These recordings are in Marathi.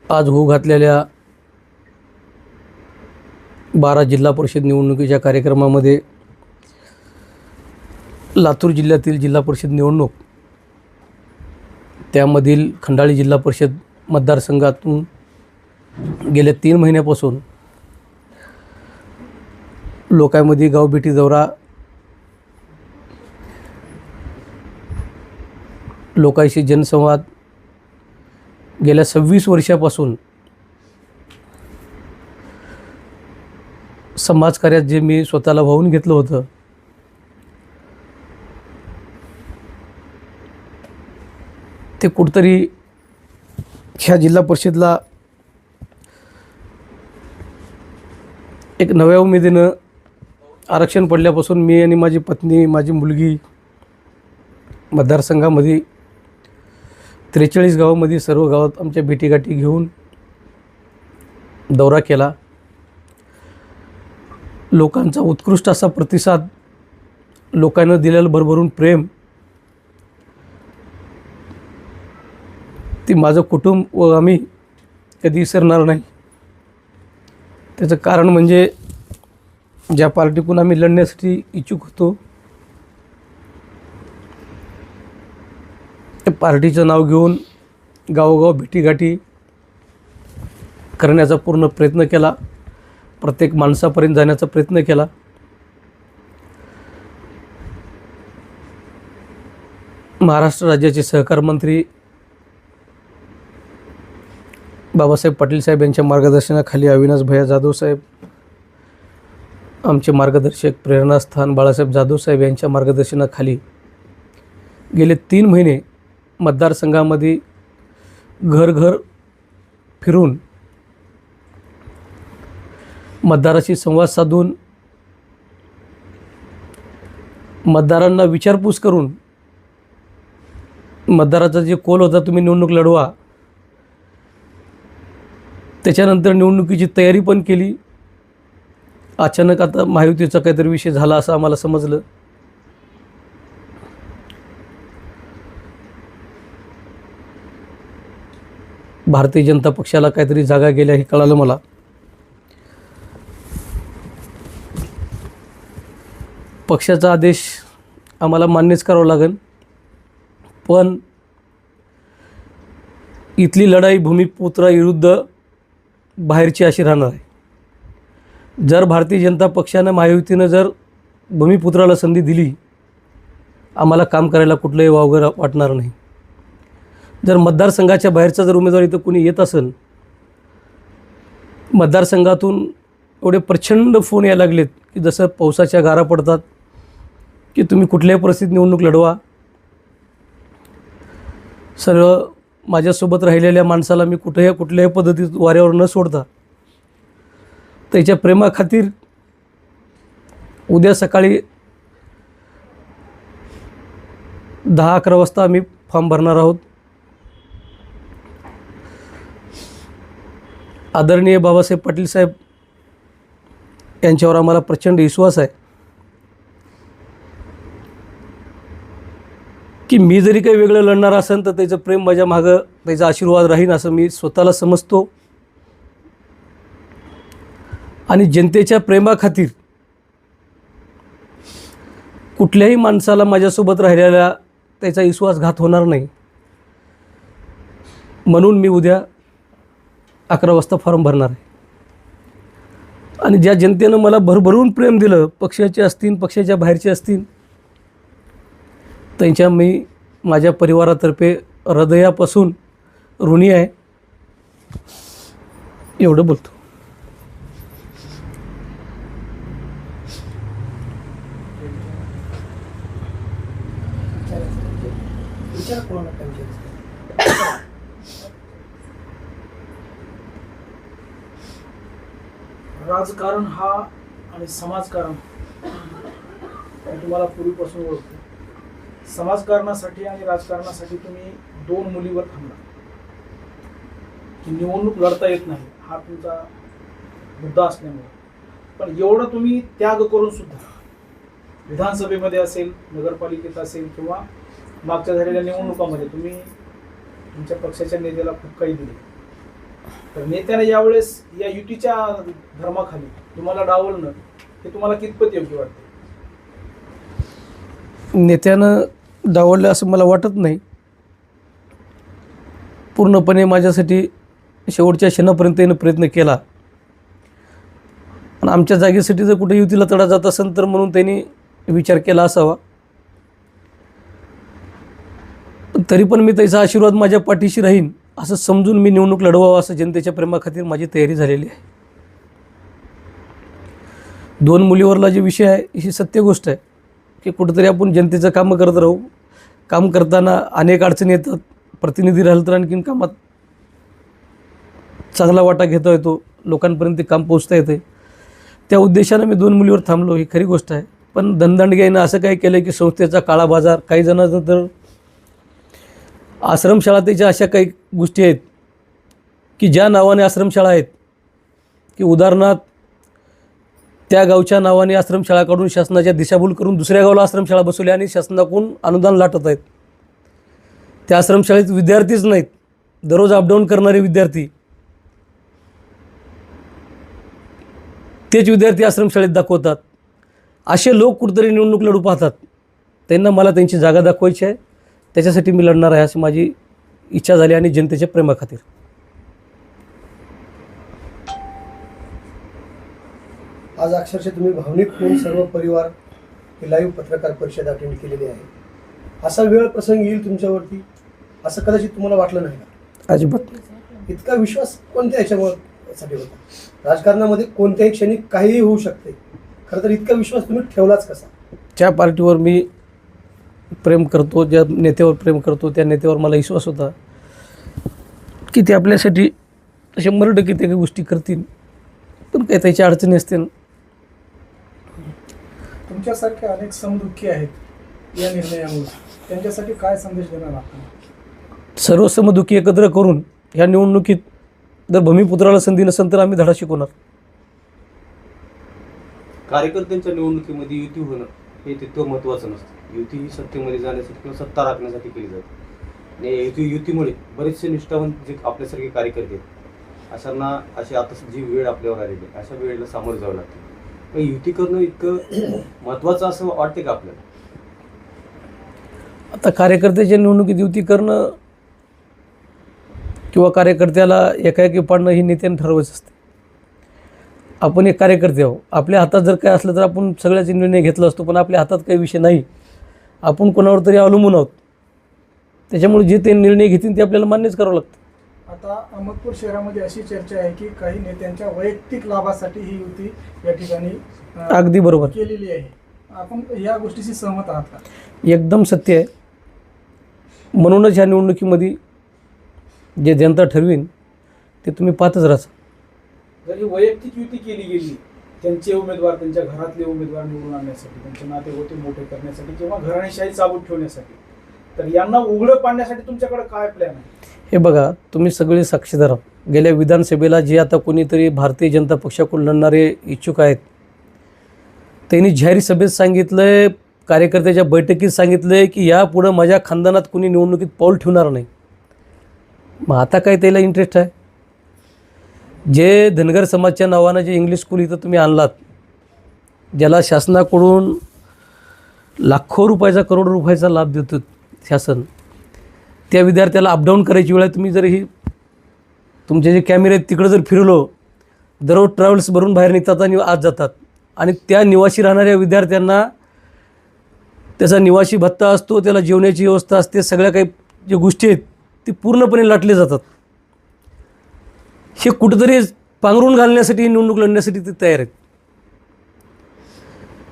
आज होऊ घातलेल्या 12 जिल्हा परिषद निवडणुकीच्या कार्यक्रमामध्ये लातूर जिल्ह्यातील जिल्हा परिषद निवडणूक, त्यामधील खंडाळी जिल्हा परिषद मतदारसंघातून गेल्या 3 महिन्यापासून लोकांमध्ये गावभेटी दौरा, लोकांशी जनसंवाद, गेल्या 26 वर्षापासून समाजकार्यात जे मी स्वतःला वाहून घेतलं होतं, ते कुठंतरी ह्या जिल्हा परिषदला एक नव्या उमेदीनं आरक्षण पडल्यापासून मी आणि माझी पत्नी, माझी मुलगी मतदारसंघामध्ये 43 गावामध्ये सर्व गावात आमच्या भेटीगाठी घेऊन दौरा केला. लोकांचा उत्कृष्ट असा प्रतिसाद, लोकांना दिलेलं भरभरून प्रेम, ती माझं कुटुंब व आम्ही कधी विसरणार नाही. त्याचं कारण म्हणजे ज्या पार्टीतून आम्ही लढण्यासाठी इच्छुक होतो, त्या पार्टीचं नाव घेऊन गावोगाव भेटीगाठी करण्याचा पूर्ण प्रयत्न केला, प्रत्येक माणसापर्यंत जाण्याचा प्रयत्न केला. महाराष्ट्र राज्याचे सहकार मंत्री बाबासाहेब पाटील साहेब यांच्या मार्गदर्शनाखाली अविनाश भैया जाधव साहेब, आमचे मार्गदर्शक प्रेरणास्थान बाळासाहेब जाधव साहेब यांच्या मार्गदर्शनाखाली गेले 3 महिने मतदारसंघामध्ये घर घर फिरून मतदाराशी संवाद साधून, मतदारांना विचारपूस करून, मतदाराचा जे कौल होता तुम्ही निवडणूक लढवा, त्याच्यानंतर निवडणुकीची तयारी पण केली. अचानक आता महायुतीचा काहीतरी विषय झाला असं आम्हाला समजलं. भारतीय जनता पक्षाला काहीतरी जागा गेल्या हे कळालं मला. पक्षाचा आदेश आम्हाला मान्यच करावा लागेल, पण इथली लढाई भूमिपुत्राविरुद्ध बाहेरची अशी राहणार आहे. जर भारतीय जनता पक्षानं, महायुतीनं जर भूमिपुत्राला संधी दिली, आम्हाला काम करायला कुठलंही वावगं वाटणार नाही. जर मतदारसंघाच्या बाहेरचा जर उमेदवार इथं कोणी येत असेल, मतदारसंघातून एवढे प्रचंड फोन यायला लागलेत की जसं पावसाच्या गारा पडतात की तुम्ही कुठल्याही परिस्थितीत निवडणूक लढवा. सर्व माझ्यासोबत राहिलेल्या माणसाला मी कुठल्याही पद्धतीत वाऱ्यावर न सोडता त्याच्या प्रेमाखातीर उद्या सकाळी 10-11 वाजता आम्ही फॉर्म भरणार आहोत. आदरणीय बाबासाहेब पाटील साहेब यांच्यावर आम्हाला प्रचंड विश्वास आहे की मी जरी काही वेगळं लढणार असेल तर त्याचं प्रेम माझ्या मागं, त्याचा आशीर्वाद राहीन असं मी स्वतःला समजतो. आणि जनतेच्या प्रेमाखातीर कुठल्याही माणसाला माझ्यासोबत राहिलेला त्याचा विश्वासघात होणार नाही, म्हणून मी उद्या 11 वाजता फॉर्म भरणार आहे. आणि ज्या जनतेनं मला भरभरून प्रेम दिलं, पक्षाचे असतील, पक्षाच्या बाहेरचे असतील, त्यांच्या मी माझ्या परिवारातर्फे हृदयापासून ऋणी आहे. एवढं बोलतो. राजकारण हा आणि समाजकारण मी तुम्हाला पूर्वीपासून ओळखतो. समाजकारणासाठी आणि राजकारणासाठी तुम्ही 2 मुलीवर थांबला की निवडणूक लढता येत नाही हा तुमचा मुद्दा असल्यामुळे, पण एवढं तुम्ही त्याग करून सुद्धा विधानसभेमध्ये असेल, नगरपालिकेत असेल किंवा मागच्या झालेल्या निवडणुकामध्ये तुम्ही तुमच्या पक्षाच्या नेत्याला खूप काही दिले. तर नेत्याने यावेळेस या युतीच्या धर्माखाली तुम्हाला डावलणं हे तुम्हाला कितपत योग्य वाटतं? नेत्यानं डावललं असं मला वाटत नाही. पूर्णपणे माझ्यासाठी शेवटच्या क्षणापर्यंत यानं प्रयत्न केला. आणि आमच्या जागेसाठी जर कुठे युतीला तडा जात असेल तर म्हणून त्यांनी विचार केला असावा. पण तरी पण मी त्याचा आशीर्वाद माझ्या पाठीशी राहीन असं समजून मी निवडणूक लढवावं असं जनतेच्या प्रेमाखातीर माझी तयारी झालेली आहे. 2 मुलीवरला जे विषय आहे ही सत्य गोष्ट आहे की कुठंतरी आपण जनतेचं कामं करत राहू. काम करताना अनेक अडचणी येतात. प्रतिनिधी राहिलं तर आणखीन कामात चांगला वाटा घेता येतो, लोकांपर्यंत ते काम पोचता येते. त्या उद्देशानं मी 2 मुलीवर थांबलो, ही खरी गोष्ट आहे. पण धनदांडग्यानं असं काय केलं की संस्थेचा काळा बाजार, काही जणांचं तर आश्रमशाळा, त्याच्या अशा काही गोष्टी आहेत की ज्या नावाने आश्रमशाळा आहेत की उदाहरणार्थ त्या गावच्या नावाने आश्रमशाळा काढून शासनाच्या दिशाभूल करून दुसऱ्या गावाला आश्रमशाळा बसवल्या आणि शासनाकडून अनुदान लाटत आहेत. त्या आश्रमशाळेत विद्यार्थीच नाहीत, दररोज अपडाऊन करणारे विद्यार्थी, तेच विद्यार्थी आश्रमशाळेत दाखवतात. असे लोक कुठेतरी निवडणूक लढू पाहतात. त्यांना मला त्यांची जागा दाखवायची आहे, त्याच्यासाठी मी लढणार आहे अशी माझी इच्छा झाली आणि जनतेच्या प्रेमाखातीर. आज अक्षरशः तुम्ही भावनिक होऊन सर्व परिवार ही लाईव्ह पत्रकार परिषद अटेंड केलेली आहे. असा वेळ प्रसंग येईल तुमच्यावरती असं कदाचित तुम्हाला वाटलं नाही का? अजिबात. इतका विश्वास कोणत्या ह्याच्यासाठी होता? राजकारणामध्ये कोणत्याही क्षणी काहीही होऊ शकते, खरं तर इतका विश्वास तुम्ही ठेवलाच कसा? ज्या पार्टीवर मी प्रेम करतो, ज्या नेत्यावर प्रेम करतो, त्या नेत्यावर मला विश्वास होता की ते आपल्यासाठी 100% ते काही गोष्टी करतील. पण काही त्याच्या अडचणी असतील. तुमच्यासारखे अनेक समदुःखी आहेत या निर्णयामुळे, त्यांच्यासाठी काय संदेश देणार आपण? सर्व समदुखी एकत्र करून ह्या निवडणुकीत जर भूमिपुत्राला संधी नसेल तर आम्ही धडा शिकवणार. कार्यकर्त्यांच्या निवडणुकीमध्ये युती होणं हे तितकं महत्त्वाचं नसतं. युती ही सत्तेमध्ये जाण्यासाठी किंवा सत्ता राखण्यासाठी केली जाते. आणि युतीमुळे बरेचसे निष्ठावंत जे आपल्यासारखे कार्यकर्ते आहेत अशांना आता जी वेळ आपल्यावर आलेली आहे अशा वेळेला सामोरं जावं लागतं. पण युती करणं इतकं महत्त्वाचं असं वाटतं का आपल्याला? आता कार्यकर्त्याच्या निवडणुकीत युती करणं किंवा कार्यकर्त्याला एकाएकी पाडणं ही नेत्याने ठरवायचं असते. आपण एक कार्यकर्ते आहोत, आपल्या हातात जर काय असलं तर आपण सगळ्याचे निर्णय घेतला असतो, पण आपल्या हातात काही विषय नाही. आपण कोणावर तरी अवलंबून आहोत. त्याच्यामुळे जे ते निर्णय घेतील ते आपल्याला मान्यच करावं लागतं. आता अहमदपूर शहरामध्ये अशी चर्चा आहे की काही नेत्यांच्या वैयक्तिक लाभासाठी ही युती या ठिकाणी अगदी बरोबर, केलेली आहे. आपण या गोष्टीशी सहमत आहात का? एकदम सत्य आहे. म्हणूनच ह्या निवडणुकीमध्ये जे जनता ठरवीन ते तुम्ही पाहतच राहा. जर ही वैयक्तिक युती केली गेली, त्यांचे उमेदवार, त्यांच्या घरातले उमेदवार निवडून आणण्यासाठी, त्यांचे नातेगोते मोठे करण्यासाठी किंवा घराणेशाही चाबूत ठेवण्यासाठी, तर यांना उघडं पाडण्यासाठी तुमच्याकडे काय प्लॅन आहे? हे बघा, तुम्ही सगळे साक्षीदार आहात. गेल्या विधानसभेला जे आता कोणीतरी भारतीय जनता पक्षाकडून लढणारे इच्छुक आहेत त्यांनी जाहीर सभेत सांगितलं आहे, कार्यकर्त्याच्या बैठकीत सांगितलं आहे की यापुढं माझ्या खानदानात कोणी निवडणुकीत पाऊल ठेवणार नाही. मग आता काय त्याला इंटरेस्ट आहे? जे धनगर समाजच्या नावानं जे इंग्लिश स्कूल इथं तुम्ही आणलात, ज्याला शासनाकडून लाखो रुपयाचा, करोड रुपयाचा लाभ देतो शासन, त्या विद्यार्थ्याला अपडाऊन करायची वेळ आहे. तुम्ही जर ही तुमचे जे कॅमेरे आहेत तिकडं जर फिरलो, दररोज ट्रॅव्हल्स भरून बाहेर निघतात आणि आत जातात, आणि त्या निवासी राहणाऱ्या विद्यार्थ्यांना त्याचा निवासी भत्ता असतो, त्याला जेवण्याची व्यवस्था असते, सगळ्या काही ज्या गोष्टी आहेत ती पूर्णपणे लाटले जातात. हे कुठंतरी पांघरून घालण्यासाठी, निवडणूक लढण्यासाठी ते तयार आहेत.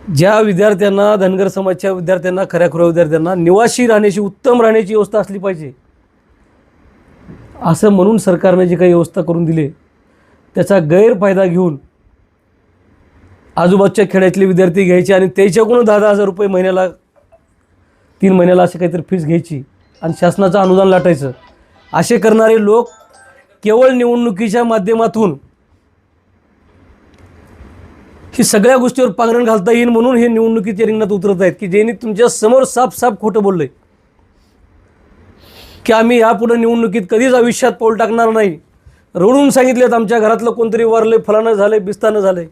ज्या विद्यार्थ्यांना, धनगर समाजच्या विद्यार्थ्यांना, खऱ्याखुऱ्या विद्यार्थ्यांना निवासी राहण्याची, उत्तम राहण्याची व्यवस्था असली पाहिजे असं म्हणून सरकारने जी काही व्यवस्था करून दिली, त्याचा गैरफायदा घेऊन आजूबाजूच्या खेड्यातले विद्यार्थी घ्यायचे आणि त्याच्याकडून 10,000 रुपये महिन्याला, 3 महिन्याला असे काहीतरी फीस घ्यायची आणि शासनाचं अनुदान लाटायचं. असे करणारे लोक केवळ निवडणुकीच्या माध्यमातून ही सगळ्या गोष्टीवर पांघरण घालता येईल म्हणून हे निवडणुकीच्या रिंगणात उतरत आहेत की ज्यांनी तुमच्या समोर साफ खोटं बोललंय की आम्ही यापुढे निवडणुकीत कधीच आयुष्यात पाऊल टाकणार नाही, रडून सांगितलेत आमच्या घरातलं कोणतरी वारले, फलानं झाले, बिस्तानं झाले.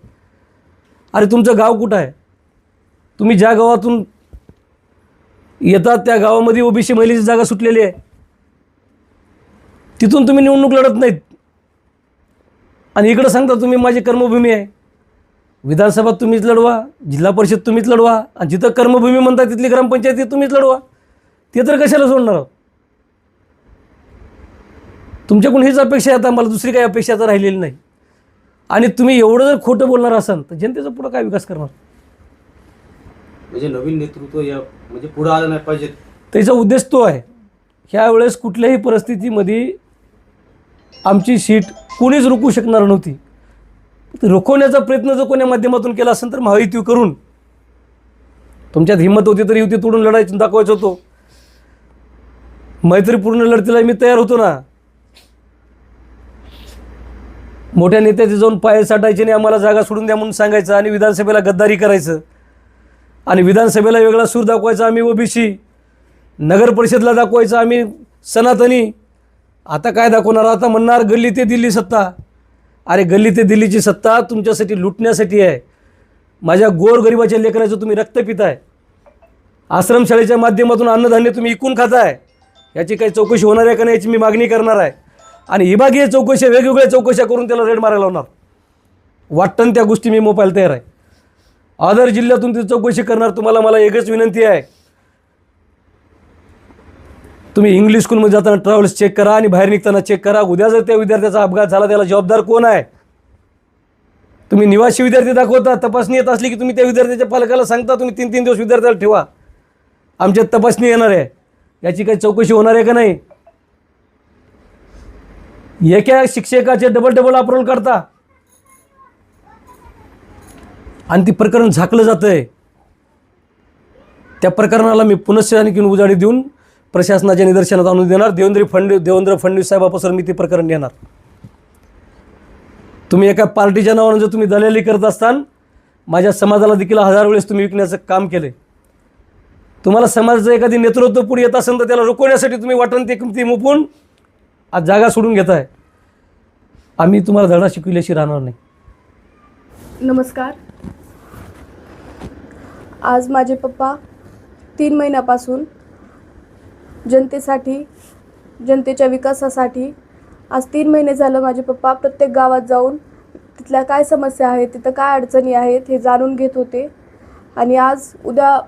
अरे तुमचं गाव कुठं आहे? तुम्ही ज्या गावातून येतात त्या गावामध्ये ओबीसी महिलेची जागा सुटलेली आहे. तिथून तुम्ही निवडणूक लढत नाहीत आणि इकडं सांगता तुम्ही माझी कर्मभूमी आहे. विधानसभा तुम्हीच लढवा, जिल्हा परिषद तुम्हीच लढवा आणि जिथं कर्मभूमी म्हणता तिथली ग्रामपंचायत तुम्हीच लढवा. ते तर कशाला सोडणार आहोत? तुमच्याकडून हीच अपेक्षा आहे. आता मला दुसरी काही अपेक्षा तर राहिलेली नाही. आणि तुम्ही एवढं जर खोटं बोलणार असाल तर जनतेचा पुढं काय विकास करणार? म्हणजे नवीन नेतृत्व म्हणजे पुढे आलं नाही पाहिजे. त्याचा उद्देश तो आहे. ह्या वेळेस कुठल्याही परिस्थितीमध्ये आमची सीट कोणीच रोखू शकणार नव्हती. रोखवण्याचा प्रयत्न जर कोण्या माध्यमातून केला असेल तर महायुती करून, तुमच्यात हिंमत होती तर युती तोडून लढायचं दाखवायचं होतो. मैत्रीपूर्ण लढतीला मी तयार होतो ना. मोठ्या नेत्याचे जाऊन पाय साठायचे नाही, आम्हाला जागा सोडून द्या म्हणून सांगायचं आणि विधानसभेला गद्दारी करायचं आणि विधानसभेला वेगळा सूर दाखवायचा आम्ही ओबीसी, नगर परिषदला दाखवायचं आम्ही सनातनी. आता काय दाखवणार? आता म्हणणार गल्ली ते दिल्ली सत्ता. अरे गल्ली ते दिल्लीची सत्ता तुमच्यासाठी लुटण्यासाठी आहे. माझ्या गोरगरिबाच्या लेकराचं तुम्ही रक्त पिताय. आश्रमशाळेच्या माध्यमातून अन्नधान्य तुम्ही इकून खाताय. याची काही चौकशी होणार आहे का नाही याची मी मागणी करणार आहे. आणि विभागीय चौकशा, वेगवेगळ्या चौकशा करून त्याला रेड मारायला लावणार. वाटतं त्या गोष्टी मी मोपायला तयार आहे. अदर जिल्ह्यातून ती चौकशी करणार. तुम्हाला मला एकच विनंती आहे, तुम्ही इंग्लिश स्कूलमध्ये जाताना ट्रॅव्हल्स चेक करा आणि बाहेर निघताना चेक करा. उद्या जर त्या विद्यार्थ्याचा अपघात झाला त्याला जबाबदार कोण आहे? तुम्ही निवासी विद्यार्थी दाखवता. तपासणी येत असली की तुम्ही त्या विद्यार्थ्याच्या पालकाला सांगता तुम्ही 3-3 दिवस विद्यार्थ्याला ठेवा, आमच्यात तपासणी येणार आहे. याची काही चौकशी होणार आहे का नाही? एका शिक्षकाचे डबल अप्रूव्हल करता आणि ती प्रकरण झाकलं जातं आहे. त्या प्रकरणाला मी पुनश्च आणखीन उजाडी देऊन प्रशासनाच्या निदर्शनात आणून देणार. देवेंद्र फडणवीस साहेबापासून मी ते प्रकरण नेणार. तुम्ही एका पार्टीच्या नावानं जर तुम्ही दलाली करत असताल, माझ्या समाजाला देखील 1000 वेळेस तुम्ही विकण्याचं काम केले. तुम्हाला समाजाचं एखादी नेतृत्व पुढे येत असेल तर त्याला रोखवण्यासाठी तुम्ही वाटण ते किमती मुपून आज जागा सोडून घेताय. आम्ही तुम्हाला धडा शिकविल्याशी राहणार नाही. नमस्कार. आज माझे पप्पा 3 महिन्यापासून जनतेसाठी, जनतेच्या विकासासाठी आज 3 महिने झालं माझे पप्पा प्रत्येक गावात जाऊन तिथल्या काय समस्या आहेत, तिथं काय अडचणी आहेत हे जाणून घेत होते. आणि आज उद्या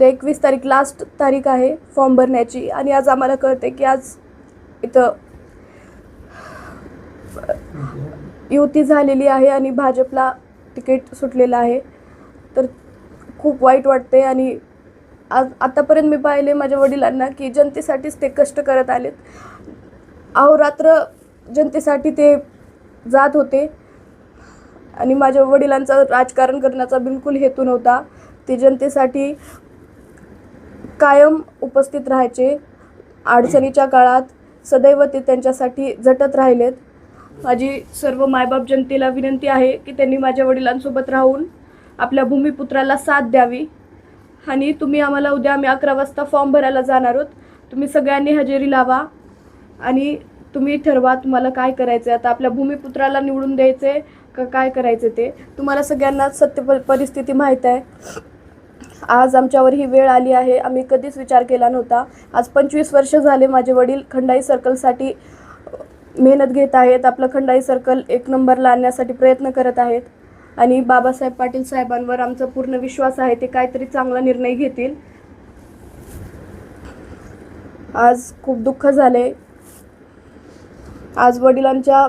21 तारीख लास्ट तारीख आहे फॉर्म भरण्याची. आणि आज आम्हाला कळते की आज इथं युती झालेली आहे आणि भाजपला तिकीट सुटलेलं आहे. तर खूप वाईट वाटते. आणि आज आतापर्यंत मी पाहिले माझ्या वडिलांना की जनतेसाठीच ते कष्ट करत आलेत. अहोरात्र जनतेसाठी ते जात होते आणि माझ्या वडिलांचा राजकारण करण्याचा बिलकुल हेतू नव्हता. ते जनतेसाठी कायम उपस्थित राहायचे. अडचणीच्या काळात सदैव ते त्यांच्यासाठी झटत राहिलेत. माझी सर्व मायबाप जनतेला विनंती आहे की त्यांनी माझ्या वडिलांसोबत राहून आपल्या भूमिपुत्राला साथ द्यावी. आणि तुम्ही आम्हाला उद्या आम्ही 11 वाजता फॉर्म भरायला जाणार आहोत. तुम्ही सगळ्यांनी हजेरी लावा आणि तुम्ही ठरवा तुम्हाला काय करायचं आहे. आता आपल्या भूमिपुत्राला निवडून द्यायचे का काय करायचं ते तुम्हाला सगळ्यांना सत्य परिस्थिती माहीत आहे. आज आमच्यावर ही वेळ आली आहे. आम्ही कधीच विचार केला नव्हता. आज 25 वर्ष झाले माझे वडील खंडाई सर्कलसाठी मेहनत घेत आहेत. आपलं खंडाई सर्कल 1 नंबरला आणण्यासाठी प्रयत्न करत आहेत. आणि बाबासाहेब पाटील साहेबांवर आमचा पूर्ण विश्वास आहे. ते काहीतरी चांगला निर्णय घेतील. आज खूप दुःख झाले. आज वडिलांच्या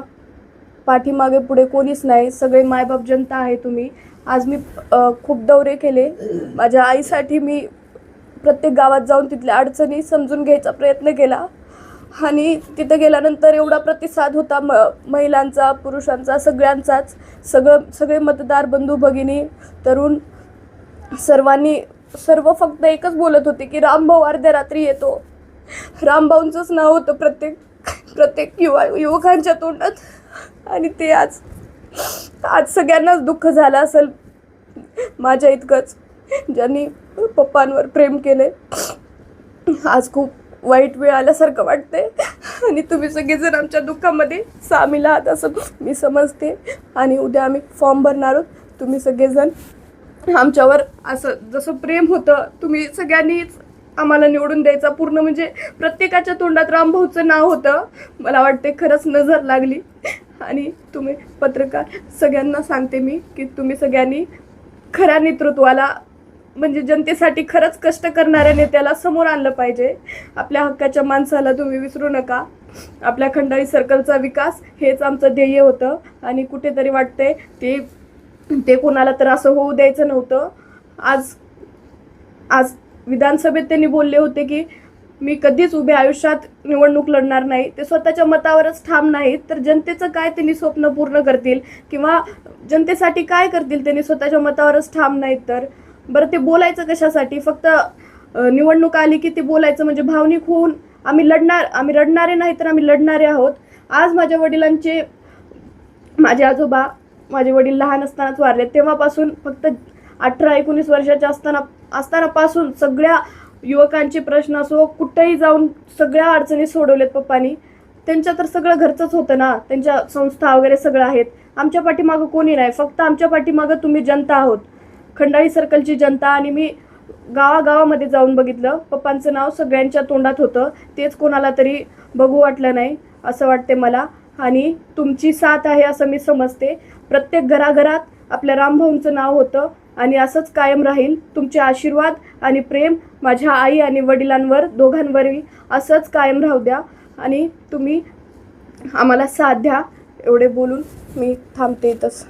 पाठीमागे पुढे कोणीच नाही. सगळे मायबाप जनता आहे तुम्ही. आज मी खूप दौरे केले. माझ्या आईसाठी मी प्रत्येक गावात जाऊन तिथल्या अडचणी समजून घ्यायचा प्रयत्न केला. आणि तिथं गेल्यानंतर एवढा प्रतिसाद होता महिलांचा, पुरुषांचा, सगळ्यांचाच. सगळे मतदार बंधू भगिनी, तरुण सर्व फक्त एकच बोलत होते की रामभाऊ अर्ध्या रात्री येतो. रामभाऊंचंच नाव होतं प्रत्येक युवकांच्या तोंडात. आणि ते आज सगळ्यांनाच दुःख झालं असेल माझ्या इतकंच ज्यांनी पप्पांवर प्रेम केले. आज खूप वाईट वेळ आल्यासारखं वाटते आणि तुम्ही सगळेजण आमच्या दुःखामध्ये सामील आहात असं मी समजते. आणि उद्या आम्ही फॉर्म भरणार आहोत. तुम्ही सगळेजण आमच्यावर असं जसं प्रेम होतं तुम्ही सगळ्यांनीच आम्हाला निवडून द्यायचा. पूर्ण म्हणजे प्रत्येकाच्या तोंडात रामभाऊचं नाव होतं. मला वाटते खरंच नजर लागली. आणि तुम्ही पत्रकार सगळ्यांना सांगते मी की तुम्ही सगळ्यांनी खऱ्या नेतृत्वाला म्हणजे जनतेसाठी खरंच कष्ट करणाऱ्या नेत्याला समोर आणलं पाहिजे. आपल्या हक्काच्या माणसाला तुम्ही विसरू नका. आपल्या खंडाळी सर्कलचा विकास हेच आमचं ध्येय होतं आणि कुठेतरी वाटतंय ते कोणाला तर असं होऊ द्यायचं नव्हतं. आज विधानसभेत त्यांनी बोलले होते की मी कधीच उभ्या आयुष्यात निवडणूक लढणार नाही. ते स्वतःच्या मतावरच ठाम नाहीत तर जनतेचं काय त्यांनी स्वप्न पूर्ण करतील किंवा जनतेसाठी काय करतील. त्यांनी स्वतःच्या मतावरच ठाम नाहीत तर बरं ते बोलायचं कशासाठी. फक्त निवडणूक आली की ते बोलायचं म्हणजे भावनिक होऊन आम्ही रडणारे नाही तर आम्ही लढणारे आहोत. आज माझ्या वडिलांचे माझे आजोबा माझे वडील लहान असतानाच वारले. तेव्हापासून फक्त 18-19 वर्षाच्या असतानापासून सगळ्या युवकांचे प्रश्न असो कुठेही जाऊन सगळ्या अडचणी सोडवल्यात पप्पांनी. त्यांच्या तर सगळं घरचंच होतं ना. त्यांच्या संस्था वगैरे सगळं आहेत. आमच्या पाठीमागं कोणी नाही. फक्त आमच्या पाठीमागं तुम्ही जनता आहोत. खंडाळी सर्कलची जनता. आणि मी गावागावामध्ये जाऊन बघितलं. पप्पांचं नाव सगळ्यांच्या तोंडात होतं. तेच कोणाला तरी बघू वाटलं नाही असं वाटते मला. आणि तुमची साथ आहे असं मी समजते. प्रत्येक घराघरात आपल्या रामभाऊंचं नाव होतं आणि असंच कायम राहील. तुमचे आशीर्वाद आणि प्रेम माझ्या आई आणि वडिलांवर दोघांवरही असंच कायम राहू द्या आणि तुम्ही आम्हाला साथ द्या. एवढे बोलून मी थांबते इथंच.